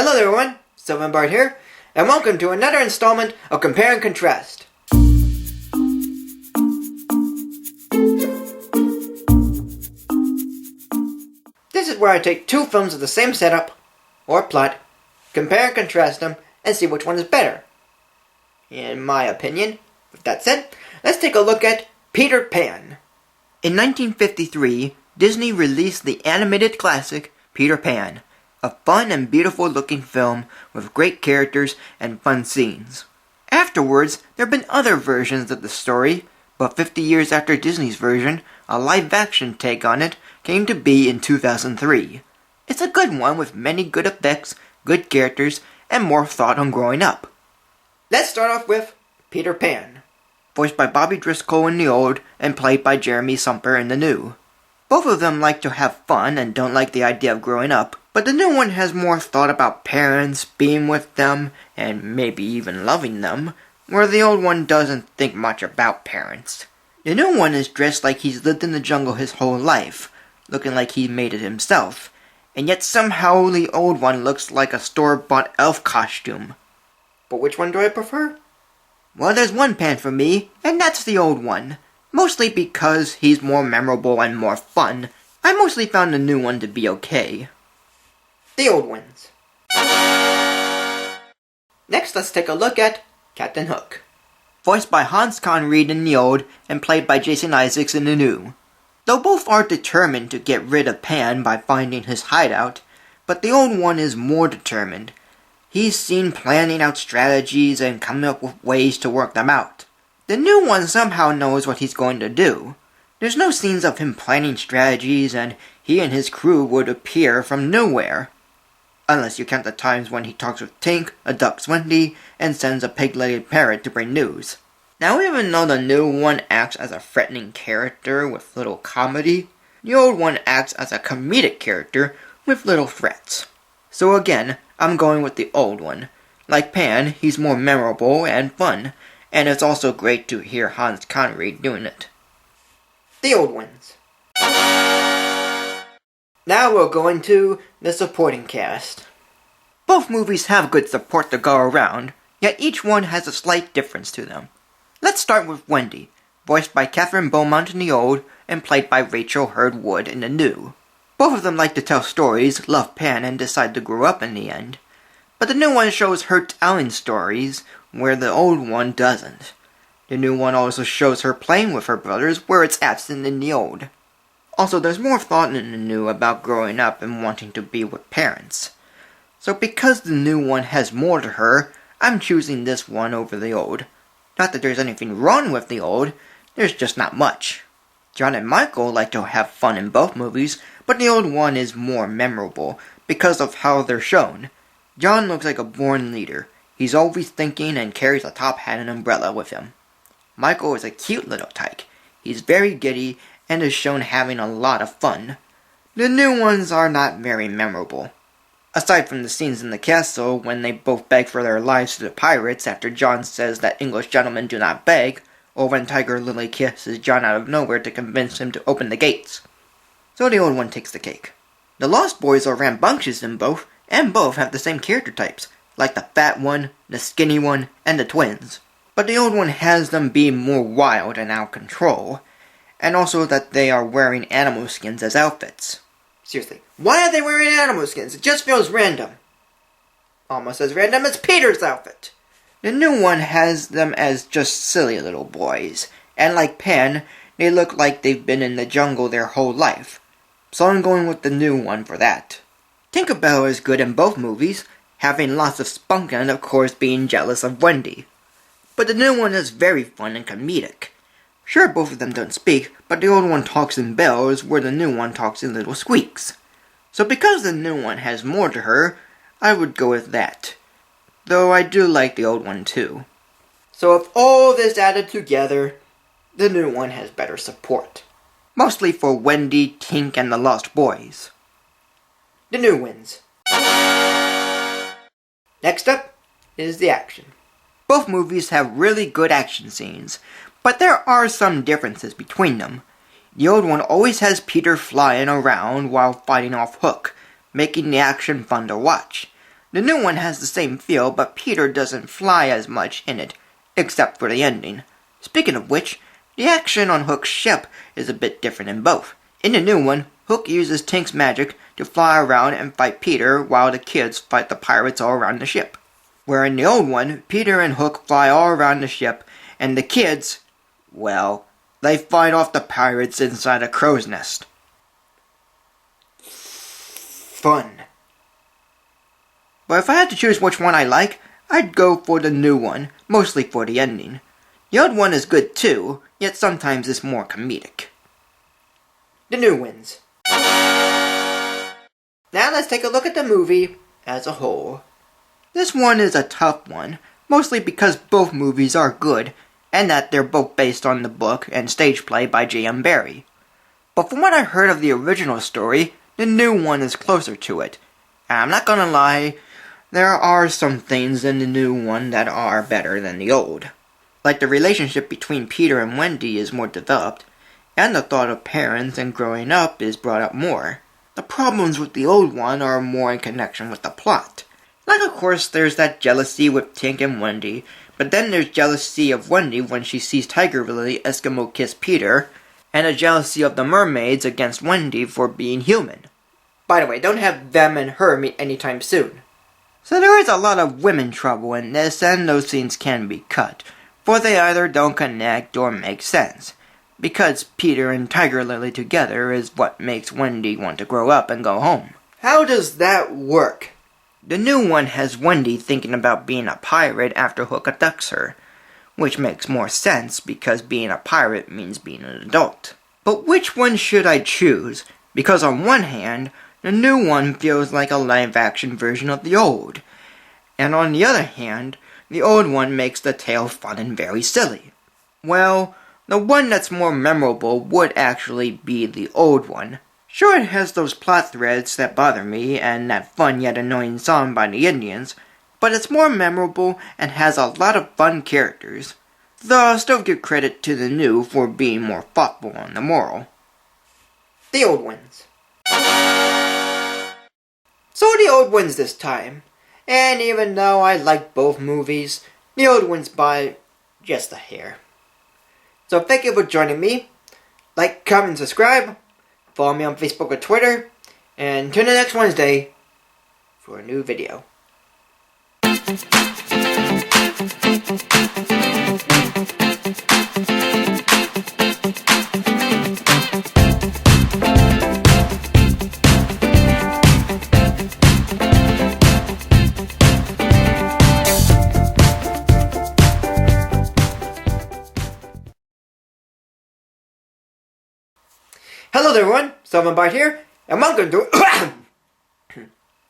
Hello there everyone, Sylvan Bart here, and welcome to another installment of Compare and Contrast. This is where I take two films with the same setup, or plot, compare and contrast them, and see which one is better. In my opinion, with that said, let's take a look at Peter Pan. In 1953, Disney released the animated classic Peter Pan, a fun and beautiful looking film with great characters and fun scenes. Afterwards, there have been other versions of the story, but 50 years after Disney's version, a live-action take on it came to be in 2003. It's a good one with many good effects, good characters, and more thought on growing up. Let's start off with Peter Pan, voiced by Bobby Driscoll in the old and played by Jeremy Sumper in the new. Both of them like to have fun and don't like the idea of growing up, but the new one has more thought about parents, being with them, and maybe even loving them, where the old one doesn't think much about parents. The new one is dressed like he's lived in the jungle his whole life, looking like he made it himself, and yet somehow the old one looks like a store-bought elf costume. But which one do I prefer? Well, there's one Pan for me, and that's the old one. Mostly because he's more memorable and more fun. I mostly found the new one to be okay. The old ones. Next, let's take a look at Captain Hook, voiced by Hans Conried in the old and played by Jason Isaacs in the new. Though both are determined to get rid of Pan by finding his hideout, but the old one is more determined. He's seen planning out strategies and coming up with ways to work them out. The new one somehow knows what he's going to do. There's no scenes of him planning strategies, and he and his crew would appear from nowhere. Unless you count the times when he talks with Tink, abducts Wendy, and sends a pig-legged parrot to bring news. Now, even though the new one acts as a threatening character with little comedy, the old one acts as a comedic character with little threats. So again, I'm going with the old one. Like Pan, he's more memorable and fun, and it's also great to hear Hans Conried doing it. The old ones. Now we'll go into the supporting cast. Both movies have good support to go around, yet each one has a slight difference to them. Let's start with Wendy, voiced by Catherine Beaumont in the old and played by Rachel Hurd Wood in the new. Both of them like to tell stories, love Pan, and decide to grow up in the end. But the new one shows her telling stories, where the old one doesn't. The new one also shows her playing with her brothers, where it's absent in the old. Also, there's more thought in the new about growing up and wanting to be with parents. So because the new one has more to her, I'm choosing this one over the old. Not that there's anything wrong with the old, there's just not much. John and Michael like to have fun in both movies, but the old one is more memorable because of how they're shown. John looks like a born leader. He's always thinking and carries a top hat and umbrella with him. Michael is a cute little tyke. He's very giddy and is shown having a lot of fun. The new ones are not very memorable. Aside from the scenes in the castle when they both beg for their lives to the pirates after John says that English gentlemen do not beg, or when Tiger Lily kisses John out of nowhere to convince him to open the gates. So the old one takes the cake. The Lost Boys are rambunctious in both, and both have the same character types, like the fat one, the skinny one, and the twins. But the old one has them being more wild and out of control, and also that they are wearing animal skins as outfits. Seriously, why are they wearing animal skins? It just feels random. Almost as random as Peter's outfit. The new one has them as just silly little boys, and like Pan, they look like they've been in the jungle their whole life. So I'm going with the new one for that. Tinkerbell is good in both movies, having lots of spunk and of course being jealous of Wendy. But the new one is very fun and comedic. Sure, both of them don't speak, but the old one talks in bells where the new one talks in little squeaks. So because the new one has more to her, I would go with that. Though I do like the old one too. So with all this added together, the new one has better support. Mostly for Wendy, Tink, and the Lost Boys. The new wins. Next up is the action. Both movies have really good action scenes, but there are some differences between them. The old one always has Peter flying around while fighting off Hook, making the action fun to watch. The new one has the same feel, but Peter doesn't fly as much in it, except for the ending. Speaking of which, the action on Hook's ship is a bit different in both. In the new one, Hook uses Tink's magic to fly around and fight Peter while the kids fight the pirates all around the ship. Where in the old one, Peter and Hook fly all around the ship, and the kids, well, they fight off the pirates inside a crow's nest. Fun. But if I had to choose which one I like, I'd go for the new one, mostly for the ending. The old one is good too, yet sometimes it's more comedic. The new wins. Now let's take a look at the movie as a whole. This one is a tough one, mostly because both movies are good, and that they're both based on the book and stage play by J.M. Barrie. But from what I heard of the original story, the new one is closer to it. And I'm not gonna lie, there are some things in the new one that are better than the old. Like the relationship between Peter and Wendy is more developed, and the thought of parents and growing up is brought up more. The problems with the old one are more in connection with the plot. Like, of course, there's that jealousy with Tink and Wendy, but then there's jealousy of Wendy when she sees Tiger Lily Eskimo kiss Peter, and a jealousy of the mermaids against Wendy for being human. By the way, don't have them and her meet anytime soon. So there is a lot of women trouble in this, and those scenes can be cut, for they either don't connect or make sense. Because Peter and Tiger Lily together is what makes Wendy want to grow up and go home. How does that work? The new one has Wendy thinking about being a pirate after Hook abducts her, which makes more sense because being a pirate means being an adult. But which one should I choose? Because on one hand, the new one feels like a live-action version of the old, and on the other hand, the old one makes the tale fun and very silly. Well, the one that's more memorable would actually be the old one. Sure, it has those plot threads that bother me and that fun yet annoying song by the Indians, but it's more memorable and has a lot of fun characters. Though I'll still give credit to the new for being more thoughtful on the moral. The old wins. So the old wins this time, and even though I like both movies, the old wins by just a hair. So thank you for joining me. Like, comment, and subscribe. Follow me on Facebook or Twitter. And tune in next Wednesday for a new video. Hello there everyone, Bite here, and welcome to